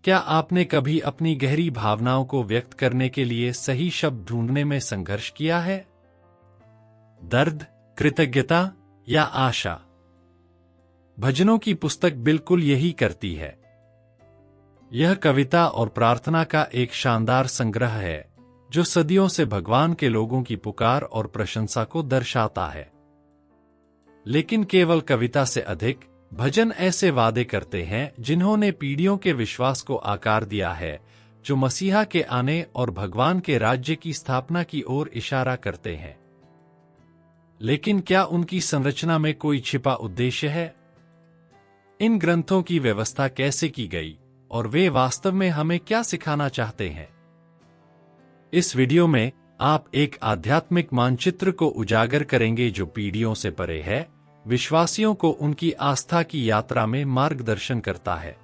क्या आपने कभी अपनी गहरी भावनाओं को व्यक्त करने के लिए सही शब्द ढूंढने में संघर्ष किया है? दर्द, कृतज्ञता या आशा? भजनों की पुस्तक बिल्कुल यही करती है। यह कविता और प्रार्थना का एक शानदार संग्रह है जो सदियों से भगवान के लोगों की पुकार और प्रशंसा को दर्शाता है। लेकिन केवल कविता से अधिक, भजन ऐसे वादे करते हैं जिन्होंने पीढ़ियों के विश्वास को आकार दिया है, जो मसीहा के आने और भगवान के राज्य की स्थापना की ओर इशारा करते हैं। लेकिन क्या उनकी संरचना में कोई छिपा उद्देश्य है? इन ग्रंथों की व्यवस्था कैसे की गई और वे वास्तव में हमें क्या सिखाना चाहते हैं? इस वीडियो में आप एक आध्यात्मिक मानचित्र को उजागर करेंगे जो पीढ़ियों से परे है, विश्वासियों को उनकी आस्था की यात्रा में मार्गदर्शन करता है।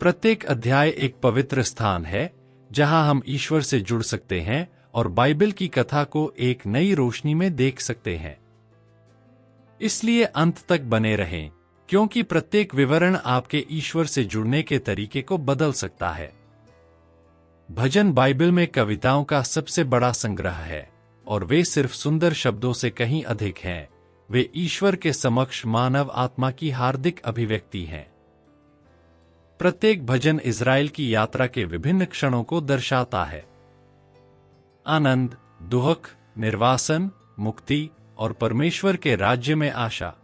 प्रत्येक अध्याय एक पवित्र स्थान है जहां हम ईश्वर से जुड़ सकते हैं और बाइबल की कथा को एक नई रोशनी में देख सकते हैं। इसलिए अंत तक बने रहें, क्योंकि प्रत्येक विवरण आपके ईश्वर से जुड़ने के तरीके को बदल सकता है। भजन बाइबल में कविताओं का सबसे बड़ा संग्रह है और वे सिर्फ सुंदर शब्दों से कहीं अधिक हैं। वे ईश्वर के समक्ष मानव आत्मा की हार्दिक अभिव्यक्ति हैं। प्रत्येक भजन इज़राइल की यात्रा के विभिन्न क्षणों को दर्शाता है। आनंद, दुख, निर्वासन, मुक्ति और परमेश्वर के राज्य में आशा।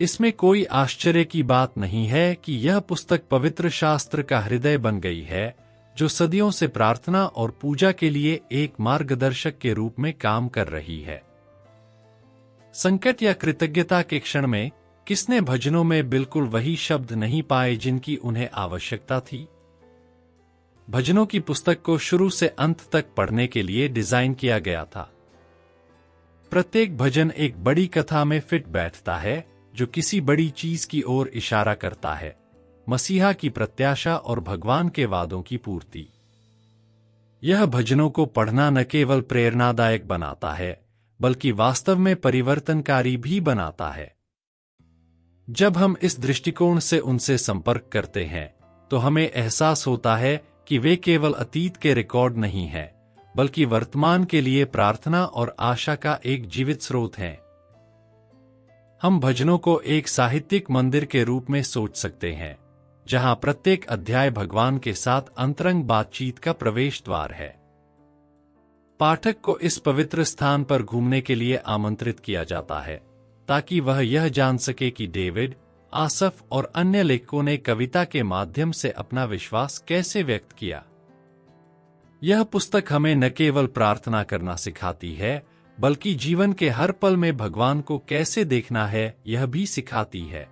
इसमें कोई आश्चर्य की बात नहीं है कि यह पुस्तक पवित्र शास्त्र का हृदय बन गई है, जो सदियों से प्रार्थना और पूजा के लिए एक मार्गदर्शक के रूप में काम कर रही है। संकट या कृतज्ञता के क्षण में किसने भजनों में बिल्कुल वही शब्द नहीं पाए जिनकी उन्हें आवश्यकता थी? भजनों की पुस्तक को शुरू से अंत तक पढ़ने के लिए डिजाइन किया गया था। प्रत्येक भजन एक बड़ी कथा में फिट बैठता है जो किसी बड़ी चीज की ओर इशारा करता है, मसीहा की प्रत्याशा और भगवान के वादों की पूर्ति। यह भजनों को पढ़ना न केवल प्रेरणादायक बनाता है बल्कि वास्तव में परिवर्तनकारी भी बनाता है। जब हम इस दृष्टिकोण से उनसे संपर्क करते हैं तो हमें एहसास होता है कि वे केवल अतीत के रिकॉर्ड नहीं हैं, बल्कि वर्तमान के लिए प्रार्थना और आशा का एक जीवित स्रोत हैं। हम भजनों को एक साहित्यिक मंदिर के रूप में सोच सकते हैं, जहां प्रत्येक अध्याय भगवान के साथ अंतरंग बातचीत का प्रवेश द्वार है। पाठक को इस पवित्र स्थान पर घूमने के लिए आमंत्रित किया जाता है ताकि वह यह जान सके कि डेविड, आसफ और अन्य लेखकों ने कविता के माध्यम से अपना विश्वास कैसे व्यक्त किया। यह पुस्तक हमें न केवल प्रार्थना करना सिखाती है, बल्कि जीवन के हर पल में भगवान को कैसे देखना है यह भी सिखाती है।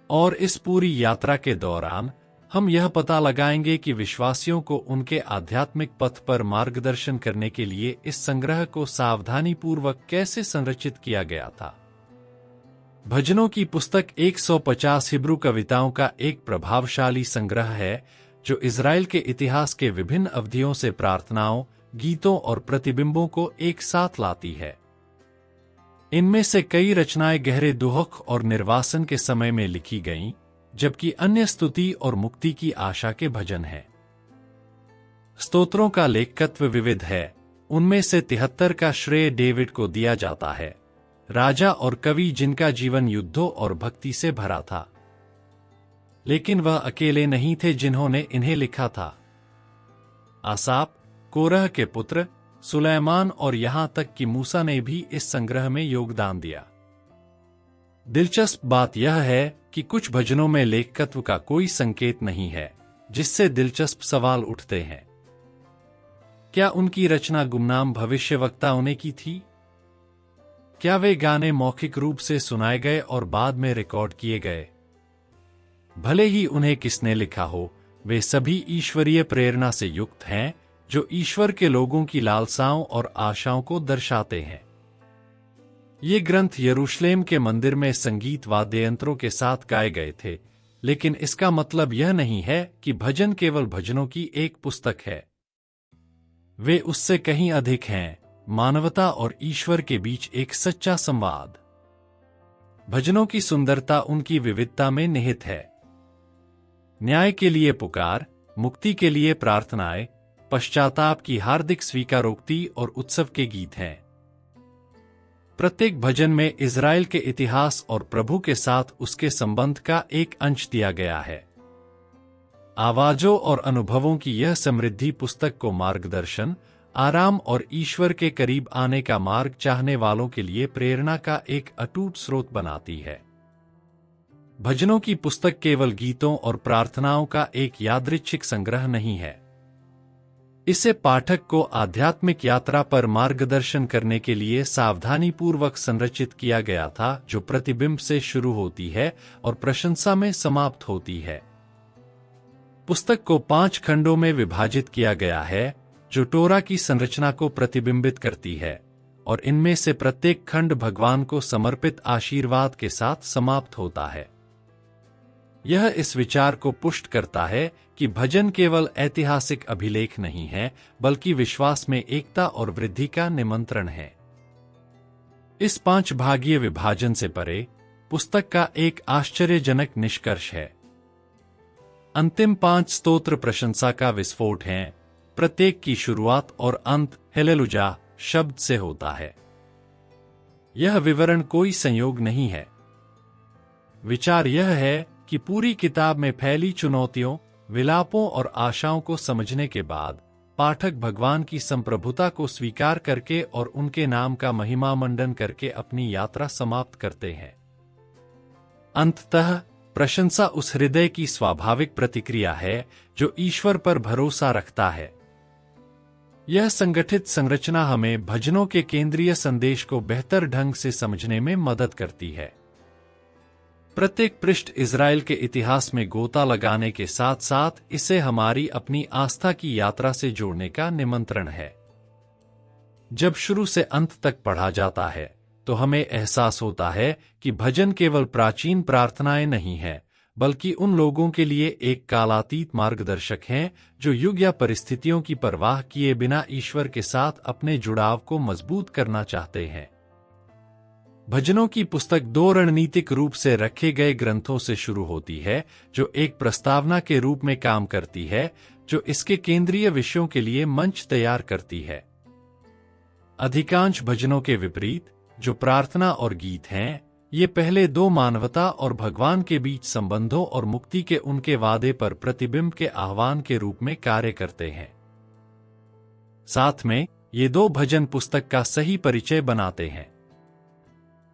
और इस पूरी यात्रा के दौरान हम यह पता लगाएंगे कि विश्वासियों को उनके आध्यात्मिक पथ पर मार्गदर्शन करने के लिए इस संग्रह को सावधानीपूर्वक कैसे संरचित किया गया था। भजनों की पुस्तक 150 हिब्रू कविताओं का एक प्रभावशाली संग्रह है जो इज़राइल के इतिहास के विभिन्न अवधियों से प्रार्थनाओं, गीतों और प्रतिबिंबों को एक साथ लाती है। इनमें से कई रचनाएं गहरे दुख और निर्वासन के समय में लिखी गईं, जबकि अन्य स्तुति और मुक्ति की आशा के भजन हैं। स्तोत्रों का लेखकत्व विविध है। उनमें से 73 का श्रेय डेविड को दिया जाता है, राजा और कवि जिनका जीवन युद्धों और भक्ति से भरा था। लेकिन वह अकेले नहीं थे जिन्होंने इन्हें लिखा था। आसाप, कोरह के पुत्र, सुलैमान और यहां तक कि मूसा ने भी इस संग्रह में योगदान दिया। दिलचस्प बात यह है कि कुछ भजनों में लेखकत्व का कोई संकेत नहीं है, जिससे दिलचस्प सवाल उठते हैं। क्या उनकी रचना गुमनाम भविष्यवक्ताओं ने की थी? क्या वे गाने मौखिक रूप से सुनाए गए और बाद में रिकॉर्ड किए गए? भले ही उन्हें किसने लिखा हो, वे सभी ईश्वरीय प्रेरणा से युक्त हैं, जो ईश्वर के लोगों की लालसाओं और आशाओं को दर्शाते हैं। ये ग्रंथ यरूशलेम के मंदिर में संगीत वाद्ययंत्रों के साथ गाए गए थे, लेकिन इसका मतलब यह नहीं है कि भजन केवल भजनों की एक पुस्तक है। वे उससे कहीं अधिक हैं, मानवता और ईश्वर के बीच एक सच्चा संवाद। भजनों की सुंदरता उनकी विविधता में निहित है। न्याय के लिए पुकार, मुक्ति के लिए प्रार्थनाएं, पश्चाताप की हार्दिक स्वीकारोक्ति और उत्सव के गीत हैं। प्रत्येक भजन में इज़राइल के इतिहास और प्रभु के साथ उसके संबंध का एक अंश दिया गया है। आवाजों और अनुभवों की यह समृद्धि पुस्तक को मार्गदर्शन, आराम और ईश्वर के करीब आने का मार्ग चाहने वालों के लिए प्रेरणा का एक अटूट स्रोत बनाती है। भजनों की पुस्तक केवल गीतों और प्रार्थनाओं का एक यादृच्छिक संग्रह नहीं है। इसे पाठक को आध्यात्मिक यात्रा पर मार्गदर्शन करने के लिए सावधानीपूर्वक संरचित किया गया था, जो प्रतिबिंब से शुरू होती है और प्रशंसा में समाप्त होती है। पुस्तक को 5 खंडों में विभाजित किया गया है, जो टोरा की संरचना को प्रतिबिंबित करती है, और इनमें से प्रत्येक खंड भगवान को समर्पित आशीर्वाद के साथ समाप्त होता है। यह इस विचार को पुष्ट करता है कि भजन केवल ऐतिहासिक अभिलेख नहीं है, बल्कि विश्वास में एकता और वृद्धि का निमंत्रण है। इस 5 भागीय विभाजन से परे पुस्तक का एक आश्चर्यजनक निष्कर्ष है। अंतिम 5 स्तोत्र प्रशंसा का विस्फोट हैं। प्रत्येक की शुरुआत और अंत हेलेलुया शब्द से होता है। यह विवरण कोई संयोग नहीं है। विचार यह है कि पूरी किताब में फैली चुनौतियों, विलापों और आशाओं को समझने के बाद पाठक भगवान की संप्रभुता को स्वीकार करके और उनके नाम का महिमा मंडन करके अपनी यात्रा समाप्त करते हैं। अंततः प्रशंसा उस हृदय की स्वाभाविक प्रतिक्रिया है जो ईश्वर पर भरोसा रखता है। यह संगठित संरचना हमें भजनों के केंद्रीय संदेश को बेहतर ढंग से समझने में मदद करती है। प्रत्येक पृष्ठ इज़राइल के इतिहास में गोता लगाने के साथ साथ इसे हमारी अपनी आस्था की यात्रा से जोड़ने का निमंत्रण है। जब शुरू से अंत तक पढ़ा जाता है तो हमें एहसास होता है कि भजन केवल प्राचीन प्रार्थनाएं नहीं हैं, बल्कि उन लोगों के लिए एक कालातीत मार्गदर्शक हैं जो युग या परिस्थितियों की परवाह किए बिना ईश्वर के साथ अपने जुड़ाव को मजबूत करना चाहते हैं। भजनों की पुस्तक 2 रणनीतिक रूप से रखे गए ग्रंथों से शुरू होती है, जो एक प्रस्तावना के रूप में काम करती है, जो इसके केंद्रीय विषयों के लिए मंच तैयार करती है। अधिकांश भजनों के विपरीत, जो प्रार्थना और गीत हैं, ये पहले 2 मानवता और भगवान के बीच संबंधों और मुक्ति के उनके वादे पर प्रतिबिंब के आह्वान के रूप में कार्य करते हैं। साथ में ये 2 भजन पुस्तक का सही परिचय बनाते हैं।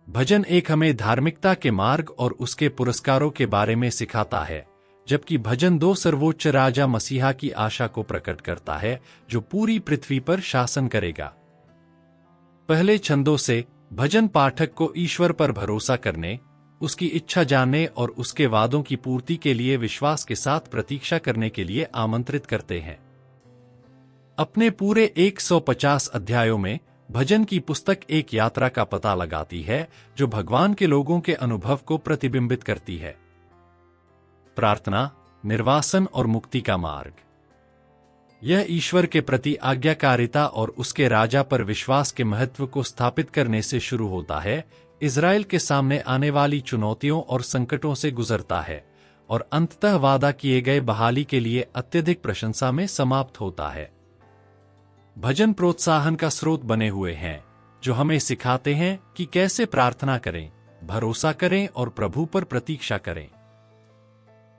भजन एक हमें धार्मिकता के मार्ग और उसके पुरस्कारों के बारे में सिखाता है, जबकि भजन 2 सर्वोच्च राजा मसीहा की आशा को प्रकट करता है, जो पूरी पृथ्वी पर शासन करेगा। पहले छंदों से भजन पाठक को ईश्वर पर भरोसा करने, उसकी इच्छा जानने और उसके वादों की पूर्ति के लिए विश्वास के साथ प्रतीक्षा करने के लिए आमंत्रित करते हैं। अपने पूरे 150 अध्यायों में भजन की पुस्तक एक यात्रा का पता लगाती है, जो भगवान के लोगों के अनुभव को प्रतिबिंबित करती है। प्रार्थना, निर्वासन और मुक्ति का मार्ग। यह ईश्वर के प्रति आज्ञाकारिता और उसके राजा पर विश्वास के महत्व को स्थापित करने से शुरू होता है, इज़राइल के सामने आने वाली चुनौतियों और संकटों से गुजरता है, और अंततः वादा किए गए बहाली के लिए अत्यधिक प्रशंसा में समाप्त होता है। भजन प्रोत्साहन का स्रोत बने हुए हैं, जो हमें सिखाते हैं कि कैसे प्रार्थना करें, भरोसा करें और प्रभु पर प्रतीक्षा करें।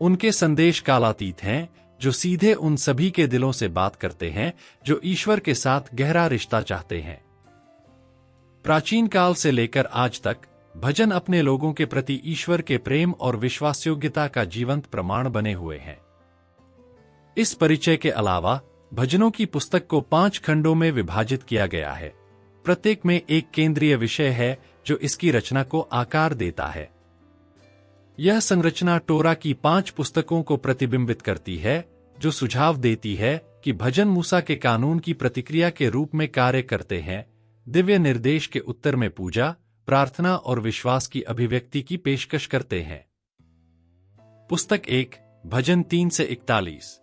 उनके संदेश कालातीत हैं, जो सीधे उन सभी के दिलों से बात करते हैं जो ईश्वर के साथ गहरा रिश्ता चाहते हैं। प्राचीन काल से लेकर आज तक भजन अपने लोगों के प्रति ईश्वर के प्रेम और विश्वासयोग्यता का जीवंत प्रमाण बने हुए हैं। इस परिचय के अलावा भजनों की पुस्तक को 5 खंडों में विभाजित किया गया है। प्रत्येक में एक केंद्रीय विषय है जो इसकी रचना को आकार देता है। यह संरचना टोरा की 5 पुस्तकों को प्रतिबिंबित करती है, जो सुझाव देती है कि भजन मूसा के कानून की प्रतिक्रिया के रूप में कार्य करते हैं, दिव्य निर्देश के उत्तर में पूजा, प्रार्थना और विश्वास की अभिव्यक्ति की पेशकश करते हैं। पुस्तक 1, भजन 3 से 41।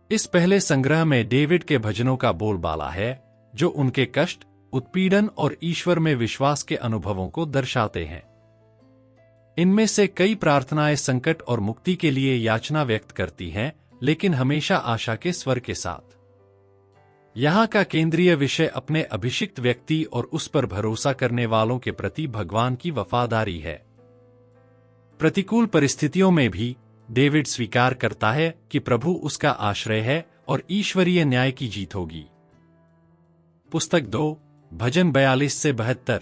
इस पहले संग्रह में डेविड के भजनों का बोलबाला है, जो उनके कष्ट, उत्पीड़न और ईश्वर में विश्वास के अनुभवों को दर्शाते हैं। इनमें से कई प्रार्थनाएं संकट और मुक्ति के लिए याचना व्यक्त करती हैं, लेकिन हमेशा आशा के स्वर के साथ। यहाँ का केंद्रीय विषय अपने अभिषिक्त व्यक्ति और उस पर भरोसा करने वालों के प्रति भगवान की वफादारी है। प्रतिकूल परिस्थितियों में भी डेविड स्वीकार करता है कि प्रभु उसका आश्रय है और ईश्वरीय न्याय की जीत होगी। पुस्तक 2, भजन 42 से 72।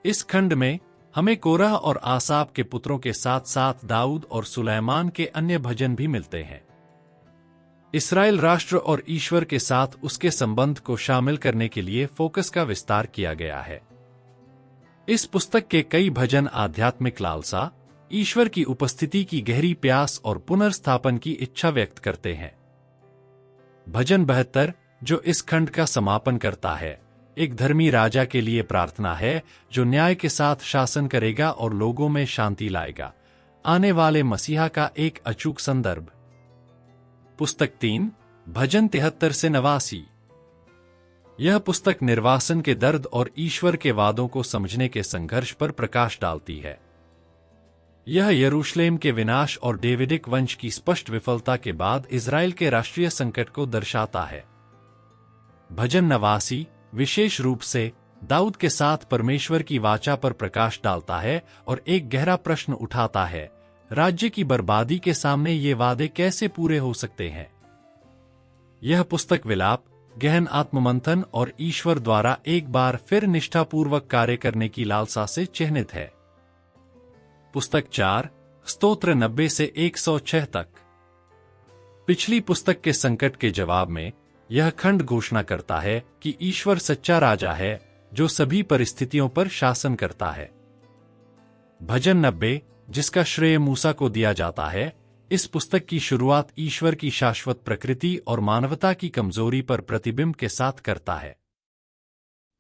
इस खंड में हमें कोरह और आसाफ के पुत्रों के साथ साथ दाऊद और सुलैमान के अन्य भजन भी मिलते हैं। इस्राएल राष्ट्र और ईश्वर के साथ उसके संबंध को शामिल करने के लिए फोकस का विस्तार किया गया है। इस पुस्तक के कई भजन आध्यात्मिक लालसा, ईश्वर की उपस्थिति की गहरी प्यास और पुनर्स्थापन की इच्छा व्यक्त करते हैं। भजन 72, जो इस खंड का समापन करता है, एक धर्मी राजा के लिए प्रार्थना है जो न्याय के साथ शासन करेगा और लोगों में शांति लाएगा, आने वाले मसीहा का एक अचूक संदर्भ। पुस्तक 3, भजन 73 से 89। यह पुस्तक निर्वासन के दर्द और ईश्वर के वादों को समझने के संघर्ष पर प्रकाश डालती है। यह यरूशलेम के विनाश और डेविडिक वंश की स्पष्ट विफलता के बाद इज़राइल के राष्ट्रीय संकट को दर्शाता है। भजन 89 विशेष रूप से दाऊद के साथ परमेश्वर की वाचा पर प्रकाश डालता है और एक गहरा प्रश्न उठाता है, राज्य की बर्बादी के सामने ये वादे कैसे पूरे हो सकते हैं। यह पुस्तक विलाप, गहन आत्ममंथन और ईश्वर द्वारा एक बार फिर निष्ठापूर्वक कार्य करने की लालसा से चिह्नित है। पुस्तक 4, स्तोत्र 90 से 106 तक। पिछली पुस्तक के संकट के जवाब में यह खंड घोषणा करता है कि ईश्वर सच्चा राजा है जो सभी परिस्थितियों पर शासन करता है। भजन 90, जिसका श्रेय मूसा को दिया जाता है, इस पुस्तक की शुरुआत ईश्वर की शाश्वत प्रकृति और मानवता की कमजोरी पर प्रतिबिंब के साथ करता है।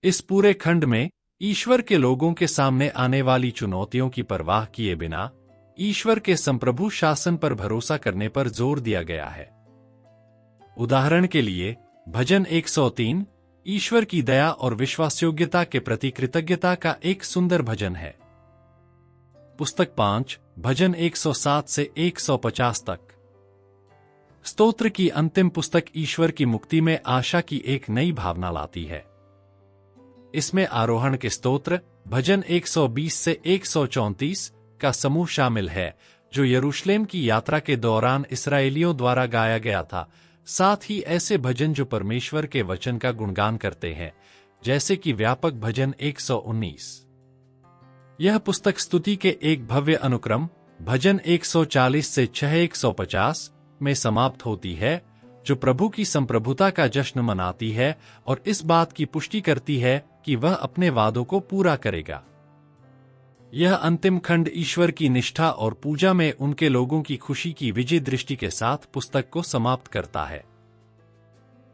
इस पूरे खंड में ईश्वर के लोगों के सामने आने वाली चुनौतियों की परवाह किए बिना ईश्वर के संप्रभु शासन पर भरोसा करने पर जोर दिया गया है। उदाहरण के लिए भजन 103 ईश्वर की दया और विश्वासयोग्यता के प्रति कृतज्ञता का एक सुंदर भजन है। पुस्तक 5, भजन 107 से 150 तक। स्तोत्र की अंतिम पुस्तक ईश्वर की मुक्ति में आशा की एक नई भावना लाती है। इसमें आरोहण के स्तोत्र भजन 120 से 134 का समूह शामिल है, जो यरूशलेम की यात्रा के दौरान इस्राएलियों द्वारा गाया गया था। साथ ही ऐसे भजन जो परमेश्वर के वचन का गुणगान करते हैं, जैसे कि व्यापक भजन 119। यह पुस्तक स्तुति के एक भव्य अनुक्रम भजन 140 से 150 में समाप्त होती है, जो प्रभु की संप्रभुता का जश्न मनाती है और इस बात की पुष्टि करती है कि वह अपने वादों को पूरा करेगा। यह अंतिम खंड ईश्वर की निष्ठा और पूजा में उनके लोगों की खुशी की विजय दृष्टि के साथ पुस्तक को समाप्त करता है।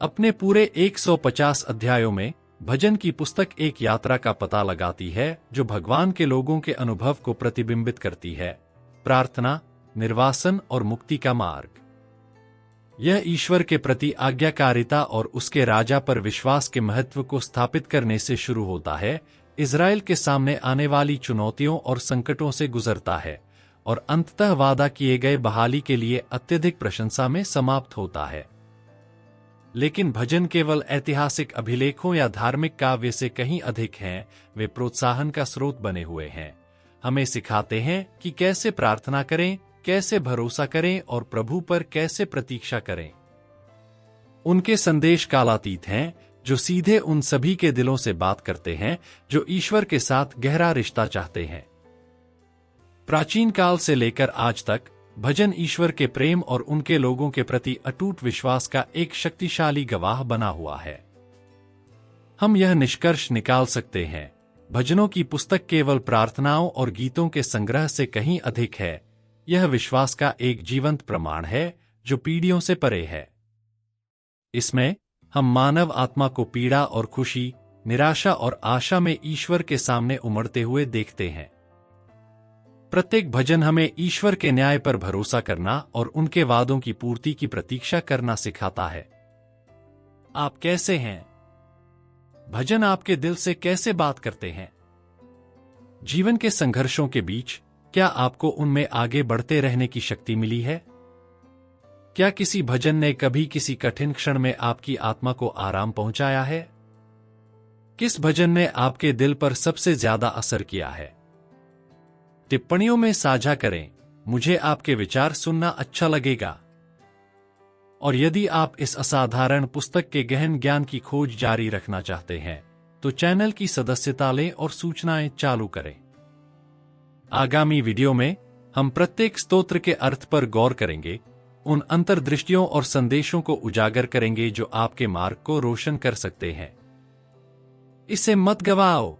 अपने पूरे 150 अध्यायों में भजन की पुस्तक एक यात्रा का पता लगाती है जो भगवान के लोगों के अनुभव को प्रतिबिंबित करती है, प्रार्थना, निर्वासन और मुक्ति का मार्ग। यह ईश्वर के प्रति आज्ञाकारिता और उसके राजा पर विश्वास के महत्व को स्थापित करने से शुरू होता है, इज़राइल के सामने आने वाली चुनौतियों और संकटों से गुजरता है और अंततः वादा किए गए बहाली के लिए अत्यधिक प्रशंसा में समाप्त होता है। लेकिन भजन केवल ऐतिहासिक अभिलेखों या धार्मिक काव्य से कहीं अधिक हैं। वे प्रोत्साहन का स्रोत बने हुए हैं, हमें सिखाते हैं कि कैसे प्रार्थना करें, कैसे भरोसा करें और प्रभु पर कैसे प्रतीक्षा करें। उनके संदेश कालातीत हैं, जो सीधे उन सभी के दिलों से बात करते हैं जो ईश्वर के साथ गहरा रिश्ता चाहते हैं। प्राचीन काल से लेकर आज तक भजन ईश्वर के प्रेम और उनके लोगों के प्रति अटूट विश्वास का एक शक्तिशाली गवाह बना हुआ है। हम यह निष्कर्ष निकाल सकते हैं, भजनों की पुस्तक केवल प्रार्थनाओं और गीतों के संग्रह से कहीं अधिक है। यह विश्वास का एक जीवंत प्रमाण है जो पीढ़ियों से परे है। इसमें हम मानव आत्मा को पीड़ा और खुशी, निराशा और आशा में ईश्वर के सामने उमड़ते हुए देखते हैं। प्रत्येक भजन हमें ईश्वर के न्याय पर भरोसा करना और उनके वादों की पूर्ति की प्रतीक्षा करना सिखाता है। आप कैसे हैं? भजन आपके दिल से कैसे बात करते हैं? जीवन के संघर्षों के बीच क्या आपको उनमें आगे बढ़ते रहने की शक्ति मिली है? क्या किसी भजन ने कभी किसी कठिन क्षण में आपकी आत्मा को आराम पहुंचाया है? किस भजन ने आपके दिल पर सबसे ज्यादा असर किया है? टिप्पणियों में साझा करें, मुझे आपके विचार सुनना अच्छा लगेगा। और यदि आप इस असाधारण पुस्तक के गहन ज्ञान की खोज जारी रखना चाहते हैं, तो चैनल की सदस्यता लें और सूचनाएं चालू करें। आगामी वीडियो में हम प्रत्येक स्तोत्र के अर्थ पर गौर करेंगे, उन अंतर्दृष्टियों और संदेशों को उजागर करेंगे जो आपके मार्ग को रोशन कर सकते हैं। इसे मत गवाओ।